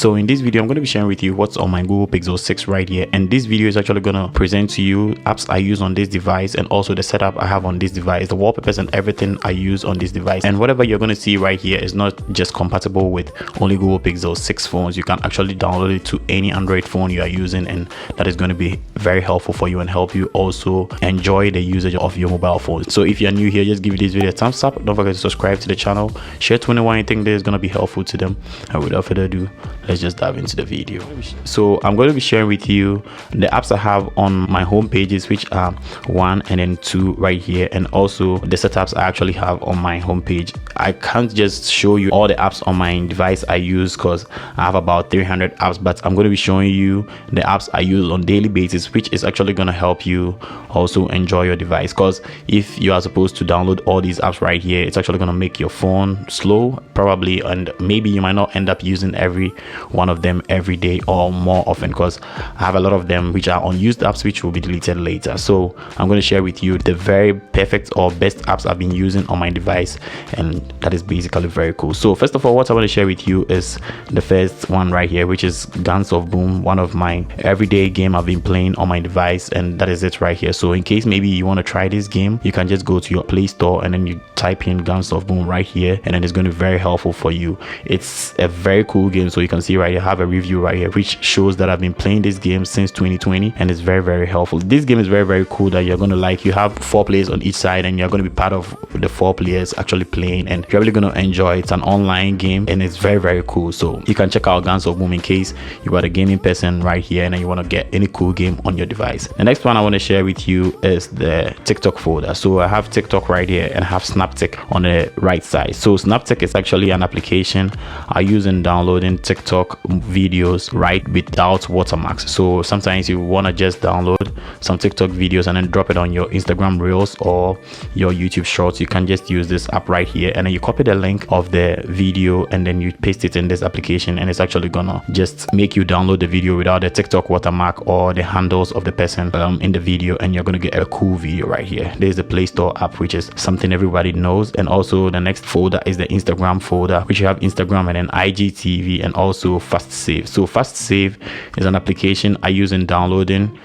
So in this video I'm going to be sharing with you what's on my Google Pixel 6 right here, and this video is actually going to present to you apps I use on this device and also the setup I have on this device, the wallpapers and everything I use on this device. And whatever you're going to see right here is not just compatible with only Google Pixel 6 phones. You can actually download it to any Android phone you are using, and that is going to be very helpful for you and help you also enjoy the usage of your mobile phone. So if you're new here, just give this video a thumbs up. Don't forget to subscribe to the channel, share to anyone you think that is going to be helpful to them, and without further ado, let's just dive into the video. So I'm going to be sharing with you the apps I have on my home pages, which are 1 and then 2 right here, and also the setups I actually have on my home page. I can't just show you all the apps on my device I use because I have about 300 apps, but I'm going to be showing you the apps I use on daily basis, which is actually going to help you also enjoy your device. Because if you are supposed to download all these apps right here, it's actually going to make your phone slow probably, and maybe you might not end up using every one of them every day or more often, because I have a lot of them which are unused apps which will be deleted later. So I'm going to share with you the very perfect or best apps I've been using on my device, and that is basically very cool. So first of all, what I want to share with you is the first one right here, which is Guns of Boom, one of my everyday game I've been playing on my device, and that is it right here. So in case maybe you want to try this game, you can just go to your Play Store and then you type in Guns of Boom right here, and then it's going to be very helpful for you. It's a very cool game. So you can see right here, I have a review right here which shows that I've been playing this game since 2020, and it's very helpful. This game is very cool that you're going to like. You have 4 players on each side, and you're going to be part of the 4 players actually playing, and you're really going to enjoy it. It's an online game and it's very cool. So you can check out Guns of Boom in case you are a gaming person right here and then you want to get any cool game on your device. The next one I want to share with you is the TikTok folder. So I have TikTok right here and I have Snaptik on the right side. So Snaptik is actually an application I use in downloading TikTok videos right without watermarks. So sometimes you want to just download some TikTok videos and then drop it on your Instagram Reels or your YouTube Shorts, you can just use this app right here, and then you copy the link of the video and then you paste it in this application, and it's actually gonna just make you download the video without the TikTok watermark or the handles of the person in the video, and you're gonna get a cool video right here. There's the Play Store app, which is something everybody knows. And also the next folder is the Instagram folder, which you have Instagram and then IGTV and also Fast Save. So Fast Save is an application I use in downloading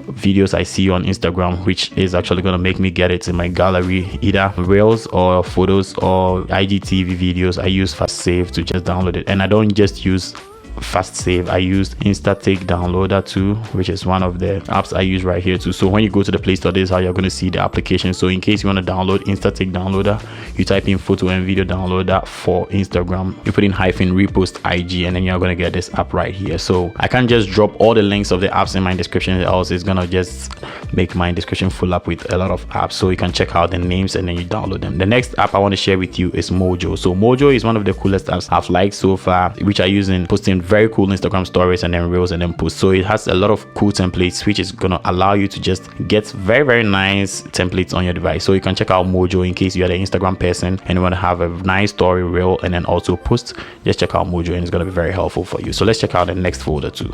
videos I see on Instagram, which is actually going to make me get it in my gallery, either reels or photos or IGTV videos. I use Fast Save to just download it, and I don't just use Fast Save, I used Take Downloader too, which is one of the apps I use right here too. So when you go to the Play Store, this is how you're going to see the application. So in case you want to download Take Downloader, you type in photo and video downloader for Instagram, you put in -repost IG, and then you're going to get this app right here. So I can't just drop all the links of the apps in my description, else it's going to just make my description full up with a lot of apps. So you can check out the names and then you download them. The next app I want to share with you is Mojo. So Mojo is one of the coolest apps I've liked so far, which I use in posting very cool Instagram stories and then reels and then posts. So it has a lot of cool templates, which is gonna allow you to just get very nice templates on your device. So you can check out Mojo in case you are the Instagram person and you want to have a nice story, reel, and then also post. Just check out Mojo and it's gonna be very helpful for you. So let's check out the next folder too.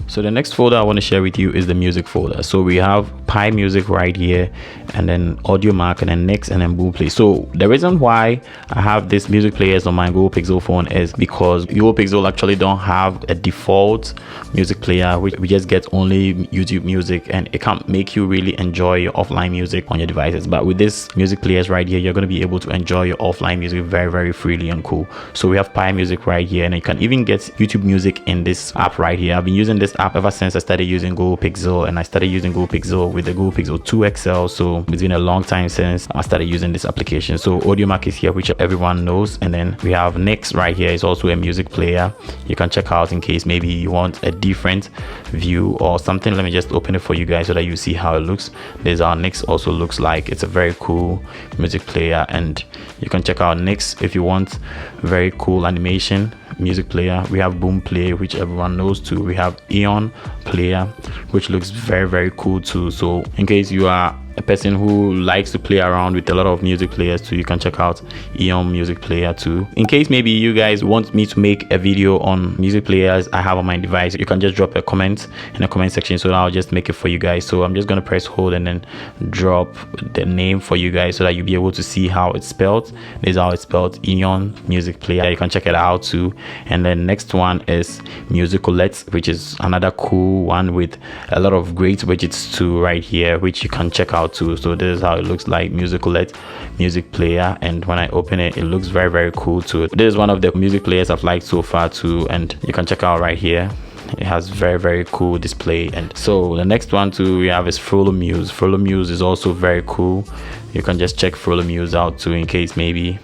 So the next folder I want to share with you is the music folder. So we have Pi Music right here, and then Audio Mark, and then Next, and then Boom Play. So the reason why I have this music players on my Google Pixel phone is because Google Pixel actually don't have a default music player, which we just get only YouTube music, and it can't make you really enjoy your offline music on your devices. But with this music players right here, you're going to be able to enjoy your offline music very freely and cool. So we have Pi Music right here, and you can even get YouTube music in this app right here. I've been using this app ever since I started using Google Pixel, and I started using Google Pixel with the Google Pixel 2 XL. So it's been a long time since I started using this application. So Audio Mark is here, which everyone knows, and then we have Next right here. Is also a music player you can check out in case maybe you want a different view or something. Let me just open it for you guys so that you see how it looks. There's our Next also looks like. It's a very cool music player, and you can check out Next if you want very cool animation music player. We have Boom Play, which everyone knows too. We have Eon Player, which looks very cool too. So in case you are a person who likes to play around with a lot of music players too, you can check out Eon Music Player too. In case maybe you guys want me to make a video on music players I have on my device, you can just drop a comment in the comment section, so I'll just make it for you guys. So I'm just gonna press hold and then drop the name for you guys so that you'll be able to see how it's spelled. This is how it's spelled, Eon Music Player. You can check it out too. And then next one is Musicolette, which is another cool one with a lot of great widgets too right here, which you can check out too. So this is how it looks like, Musicolette Music Player, and when I open it, it looks very, very cool too. This is one of the music players I've liked so far too, and you can check out right here. It has very, very cool display. And so the next one too we have is Frollo Muse. Frollo Muse is also very cool. You can just check Frollo Muse out too in case maybe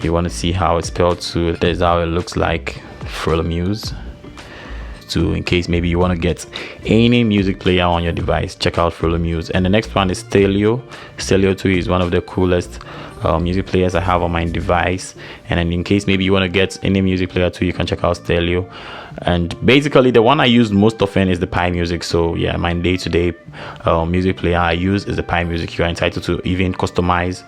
you want to see how it's spelled too. This is how it looks like, Frollo Muse. To in case maybe you want to get any music player on your device, check out Frollo Muse. And the next one is Stelio. Stelio too is one of the coolest music players I have on my device. And then in case maybe you want to get any music player too, you can check out Stelio. And basically the one I use most often is the Pi Music. So yeah, my day-to-day music player I use is the Pi Music. You are entitled to even customize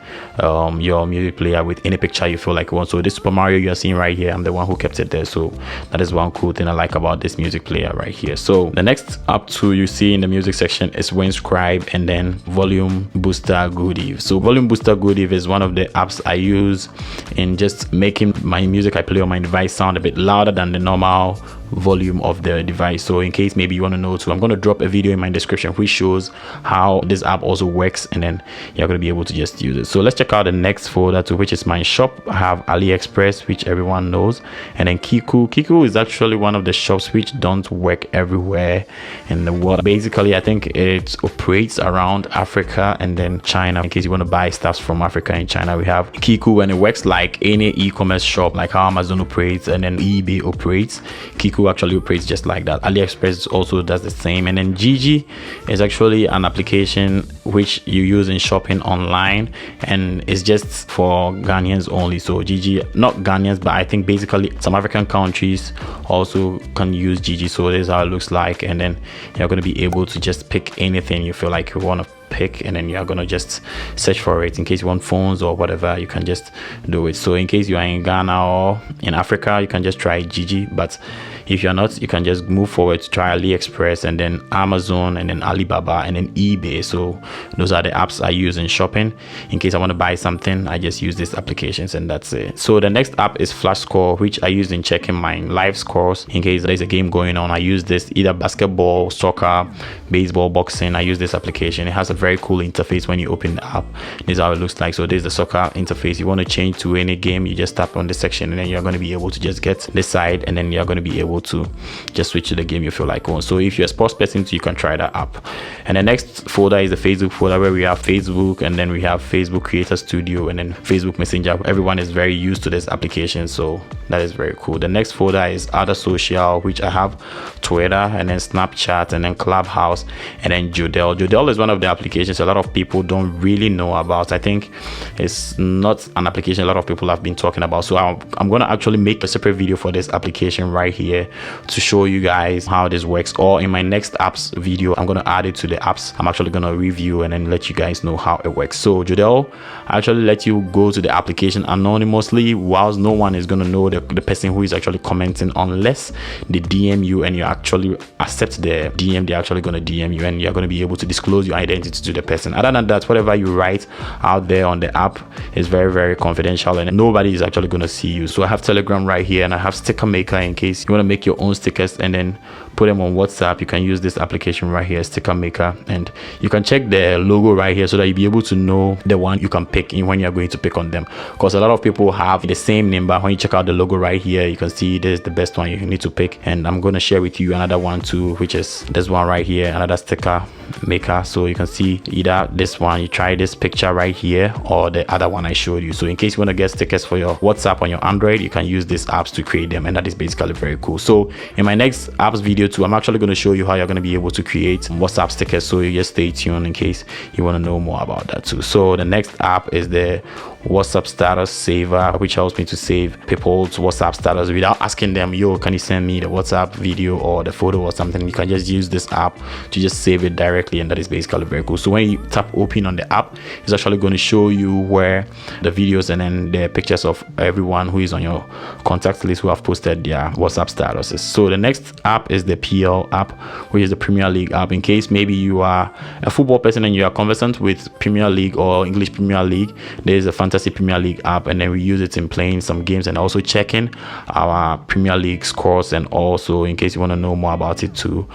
your music player with any picture you feel like you want. So this Super Mario you are seeing right here, I'm the one who kept it there. So that is one cool thing I like about this music player right here. So the next app too you see in the music section is Windscribe and then Volume Booster Goodive. So Volume Booster Goodive is one of the apps I use in just making my music I play on my device sound a bit louder than the normal volume of the device. So in case maybe you want to know too, I'm going to drop a video in my description which shows how this app also works, and then you're going to be able to just use it. So let's check out the next folder too, which is my shop. I have AliExpress, which everyone knows, and then Kiku. Kiku is actually one of the shops which don't work everywhere in the world. Basically I think it operates around Africa and then China. In case you want to buy stuff from Africa and China, we have Kiku, and it works like any e-commerce shop, like how Amazon operates and then eBay operates. Kiku actually operates just like that. AliExpress also does the same. And then Gigi is actually an application which you use in shopping online, and it's just for Ghanaians only. So Gigi, not Ghanaians, but I think basically some African countries also can use Gigi. So this is how it looks like, and then you're going to be able to just pick anything you feel like you want to pick, and then you're gonna just search for it. In case you want phones or whatever, you can just do it. So in case you are in Ghana or in Africa, you can just try Gigi, but if you're not, you can just move forward to try AliExpress and then Amazon and then Alibaba and then eBay. So those are the apps I use in shopping. In case I want to buy something, I just use these applications, and that's it. So the next app is Flashscore, which I use in checking my live scores. In case there's a game going on, I use this, either basketball, soccer, baseball, boxing. I use this application. It has a very cool interface when you open the app. This is how it looks like. So this is the soccer interface. You want to change to any game, you just tap on this section, and then you're going to be able to just get this side, and then you're going to be able to just switch to the game you feel like on. So if you're a sports person, you can try that app. And the next folder is the Facebook folder, where we have Facebook, and then we have Facebook Creator Studio, and then Facebook Messenger. Everyone is very used to this application, so that is very cool. The next folder is other social, which I have Twitter, and then Snapchat, and then Clubhouse, and then Jodel. Jodel is one of the applications a lot of people don't really know about. I think it's not an application a lot of people have been talking about, so I'm going to actually make a separate video for this application right here to show you guys how this works, or in my next apps video I'm going to add it to the apps I'm actually going to review and then let you guys know how it works. So Jodel actually let you go to the application anonymously, whilst no one is going to know the person who is actually commenting, unless they DM you and you actually accept the DM. They're actually going to DM you, and you're going to be able to disclose your identity to the person. Other than that, whatever you write out there on the app is very, very confidential, and nobody is actually going to see you. So I have Telegram right here, and I have Sticker Maker. In case you want to make your own stickers and then put them on WhatsApp, you can use this application right here, Sticker Maker, and you can check the logo right here so that you'll be able to know the one you can pick in when you're going to pick on them, because a lot of people have the same name, but when you check out the logo right here, you can see this is the best one you need to pick. And I'm going to share with you another one too, which is this one right here, another Sticker Maker. So you can see either this one, you try this picture right here, or the other one I showed you. So in case you want to get stickers for your WhatsApp on your Android, you can use these apps to create them, and that is basically very cool. So in my next apps video too, I'm actually going to show you how you're going to be able to create WhatsApp stickers, so you just stay tuned in case you want to know more about that too. So the next app is the WhatsApp status saver, which helps me to save people's WhatsApp status without asking them, yo, can you send me the WhatsApp video or the photo or something. You can just use this app to just save it directly, and that is basically very cool. So when you tap open on the app, it's actually going to show you where the videos and then the pictures of everyone who is on your contact list who have posted their WhatsApp statuses. So the next app is the PL app, which is the Premier League app. In case maybe you are a football person and you are conversant with Premier League or English Premier League, there is a Fantasy Premier League app, and then we use it in playing some games and also checking our Premier League scores. And also, in case you want to know more about it too,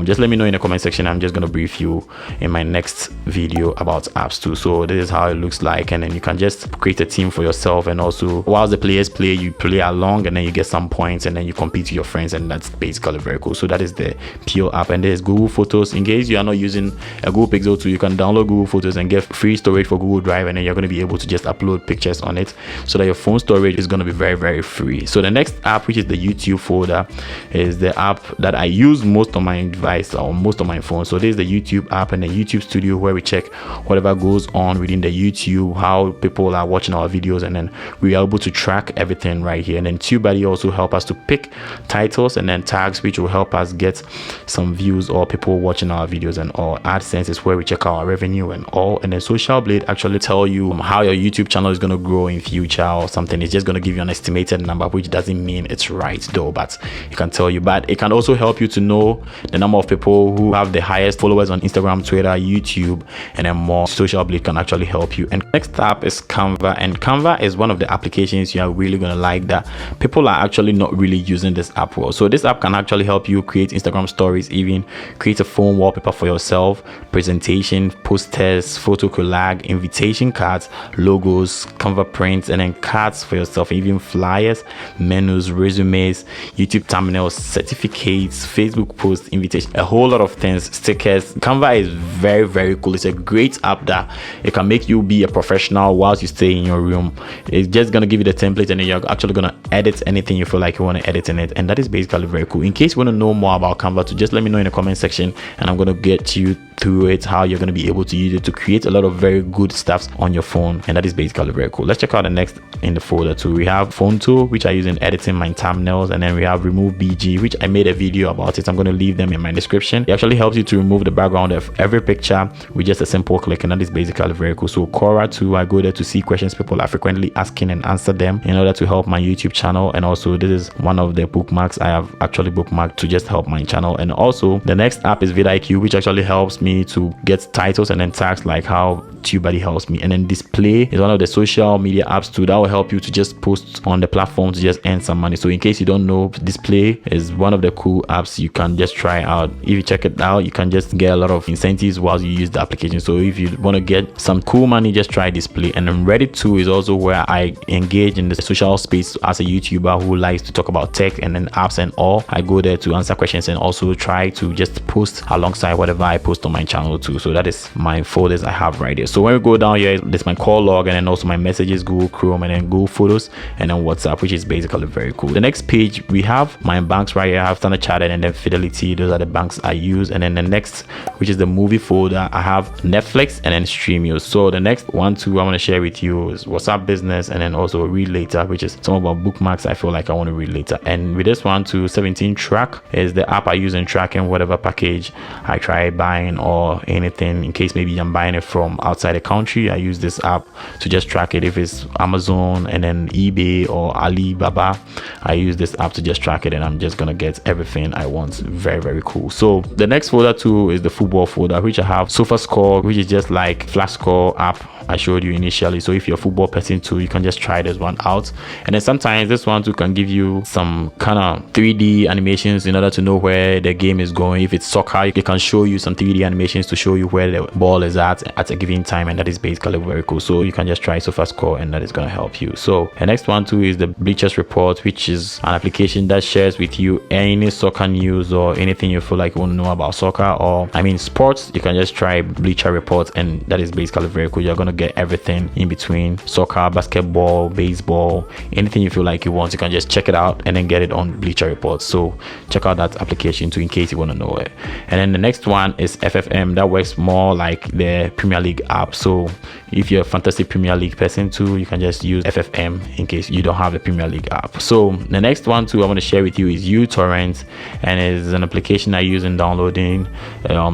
just let me know in the comment section. I'm just going to brief you in my next video about apps too. So this is how it looks like, and then you can just create a team for yourself, and also while the players play, you play along, and then you get some points, and then you compete with your friends, and that's basically very cool. So that is the PO app. And there's Google Photos. In case you are not using a Google Pixel 2, you can download Google Photos and get free storage for Google Drive, and then you're going to be able to just upload pictures on it, so that your phone storage is going to be very, very free. So the next app, which is the YouTube folder, is the app that I use most on my device or most on my phone. So there's the YouTube app and the YouTube Studio, where we check whatever goes on within the YouTube, how people are watching our videos, and then we are able to track everything right here. And then TubeBuddy also help us to pick titles and then tags, which will help us get some views or people watching our videos and all. AdSense is where we check our revenue and all. And then Social Blade actually tell you how your YouTube channel is going to grow in future or something. It's just going to give you an estimated number, which doesn't mean it's right though, but it can tell you. But it can also help you to know the number of people who have the highest followers on Instagram, Twitter, YouTube, and then more. Social Blade can actually help you. And next app is Canva, and Canva is one of the applications you are really going to like that people are actually not really using this app well. So this app can actually help you create Instagram stories, even create a phone wallpaper for yourself, presentation, posters, photo collage, invitation cards, logos, Canva prints, and then cards for yourself, even flyers, menus, resumes, YouTube thumbnails, certificates, Facebook posts, invitation, a whole lot of things, stickers. Canva is very, very cool. It's a great app that it can make you be a professional whilst you stay in your room. It's just gonna give you the template, and then you're actually gonna edit anything you feel like you want to edit in it, and that is basically very cool. In case you want to know more about Canva, just let me know in the comment section, and I'm gonna get you through it, how you're going to be able to use it to create a lot of very good stuff on your phone, and that is basically very cool. Let's check out the next in the folder too. We have Phone Tool, which I use in editing my thumbnails, and then we have Remove BG, which I made a video about it. I'm going to leave them in my description. It actually helps you to remove the background of every picture with just a simple click, and that is basically very cool. So Quora too, I go there to see questions people are frequently asking and answer them in order to help my YouTube channel. And also this is one of the bookmarks I have actually bookmarked to just help my channel. And also the next app is vidIQ, which actually helps me to get titles and then tags, like how TubeBuddy helps me. And then Display is one of the social media apps too that will help you to just post on the platform to just earn some money. So in case you don't know, Display is one of the cool apps you can just try out. If you check it out, you can just get a lot of incentives while you use the application. So if you want to get some cool money, just try Display. And then Reddit too is also where I engage in the social space as a YouTuber who likes to talk about tech and then apps and all. I go there to answer questions and also try to just post alongside whatever I post on my channel too. So that is my folders I have right here. So when we go down here, there's my call log, and then also my messages, Google Chrome, and then Google Photos, and then WhatsApp, which is basically very cool. The next page, we have my banks right here. I have Standard Chartered and then Fidelity. Those are the banks I use. And then the next, which is the movie folder, I have Netflix and then Streamio. So the next one too I want to share with you is WhatsApp Business, and then also Read Later, which is some of our bookmarks I feel like I want to read later. And with this one too, 17 Track is the app I use in tracking whatever package I try buying or anything. In case maybe I'm buying it from outside the country, I use this app to just track it. If it's Amazon and then eBay or Alibaba, I use this app to just track it, and I'm just gonna get everything I want. Very, very cool. So the next folder too is the football folder, which I have SofaScore, which is just like Flash Score app I showed you initially. So if you're a football person too, you can just try this one out. And then sometimes this one too can give you some kind of 3D animations in order to know where the game is going. If it's soccer, it can show you some 3D animations to show you where the ball is at a given time, and that is basically very cool. So you can just try SofaScore, and that is going to help you. So the next one too is the Bleachers Report, which is an application that shares with you any soccer news or anything you feel like you want to know about soccer, or I mean sports. You can just try Bleacher Report, and that is basically very cool. You're going to get everything in between: soccer, basketball, baseball, anything you feel like you want. You can just check it out and then get it on Bleacher Report. So check out that application too in case you want to know it. And then the next one is FFM. That works more like the Premier League app. So if you're a Fantasy Premier League person too, you can just use FFM in case you don't have the Premier League app. So the next one too I want to share with you is torrent, and it's an application I use in downloading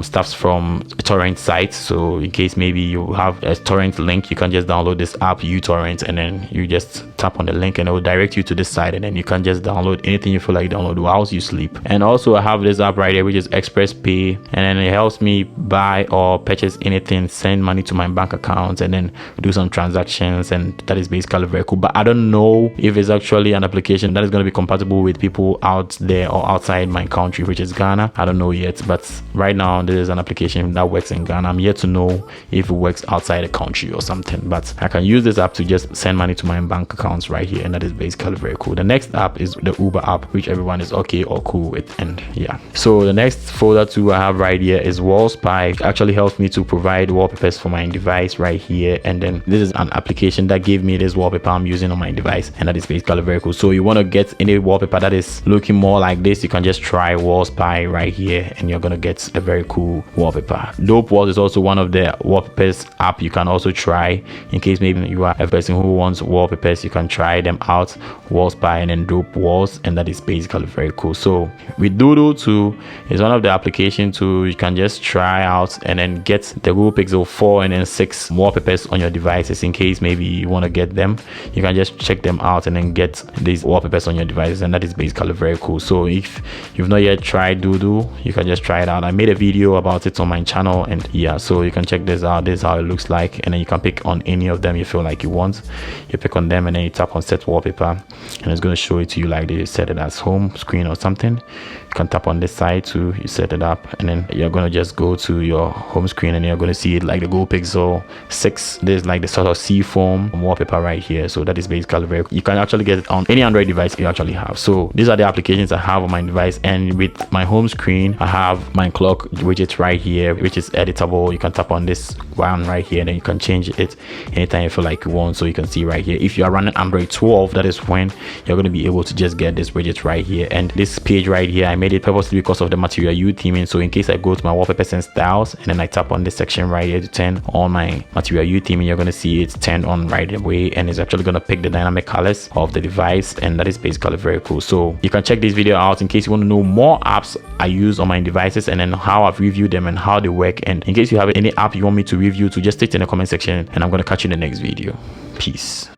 stuffs from torrent sites. So in case maybe you have a torrent link, you can just download this app torrent, and then you just tap on the link and it will direct you to this site, and then you can just download anything you feel like download whilst you sleep. And also I have this app right here which is Express Pay, and then it helps me buy or purchase anything, send money to my bank account, and then do some transactions, and that is basically very cool. But I don't know if it's actually an application that is going to be compatible with people out there or outside my country, which is Ghana. I don't know yet, but right now there is an application that works in Ghana. I'm yet to know if it works outside the country or something, but I can use this app to just send money to my bank accounts right here, and that is basically very cool. The next app is the Uber app, which everyone is okay or cool with. And yeah, so the next folder too I have right here is Wallspy. It actually helps me to provide wallpapers for my device right here, and then this is an application that gave me this wallpaper I'm using on my device, and that is basically very cool. So you want to get any wallpaper that is looking more like this, you can just try Wallspy right here, and you're gonna get a very cool wallpaper. Dope Walls is also one of the wallpapers app you can also try in case maybe you are a person who wants wallpapers. You can try them out, Wallspy and then Dope Walls, and that is basically very cool. So with Doodle too is one of the applications too you can just try out and then get the Google Pixel 4 and then 6 wallpapers on your devices in case maybe you want to get them. You can just check them out and then get these wallpapers on your devices, and that is basically very cool. So if you've not yet tried Doodle, you can just try it out. I made a video about it on my channel, and yeah, so you can check this out. This is how it looks like, and then you can pick on any of them you feel like you want. You pick on them and then you tap on set wallpaper, and it's going to show it to you like this. You set it as home screen or something. You can tap on this side too, you set it up, and then you're going to just go to your home screen, and you're going to see it like the Google Pixel 6. There's like the sort of seafoam wallpaper right here. So that is basically very cool. You can actually get it on any Android device you actually have. So these are the applications I have on my device, and with my home screen I have my clock widget right here, which is editable. You can tap on this one right here, and then you can change it anytime you feel like you want. So you can see right here, if you are running Android 12, that is when you're going to be able to just get this widget right here. And this page right here, I made it purposely because of the Material U theming. So in case I go to my wallpapers and styles, and then I tap on this section right here to turn on my Material U theming, you're going to see it's turned on right away, and it's actually going to pick the dynamic colors of the device, and that is basically very cool. So you can check this video out in case you want to know more apps I use on my devices, and then how I've reviewed them and how they work. And in case you have any app you want me to review, to just state in the comment section, and I'm going to catch you in the next video. Peace.